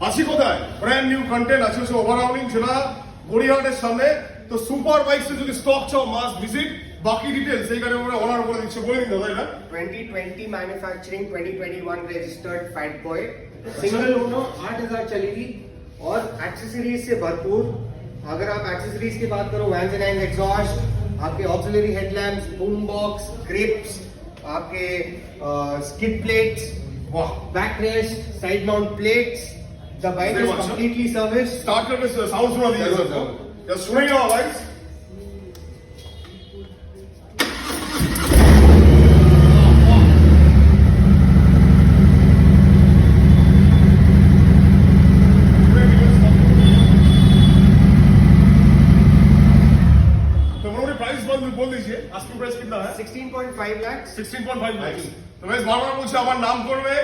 আসি কোথায় brand new content আছে হচ্ছে ওভারঅলিং যেটা গড়িয়াহাটের সামনে তো সুপার বাইকস যদি স্টক চাও মাস্ট ভিজিট বাকি ডিটেলস এইখানে আমরা অনার করে দিচ্ছি বলে দিন দাদা এটা 2020 manufacturing 2021 registered fat boy single owner 8000 चलेगी और एक्सेसरीज से भरपूर। अगर आप एक्सेसरीज की बात करो वैन एंड एग्जॉस्ट, आपके auxiliary headlamps, boom box, grips, आपके स्किड प्लेट्स, वाह back rest, side mount plates, the bike is completely service. Start करके साउंड सुना दीजिए सर या सुनेंगे आवाज बोल दीजिए आस्किंग प्राइस कितना है 16.5 लाख 16.5 लाख तो मैं बार-बार मुझे আমার নাম করবে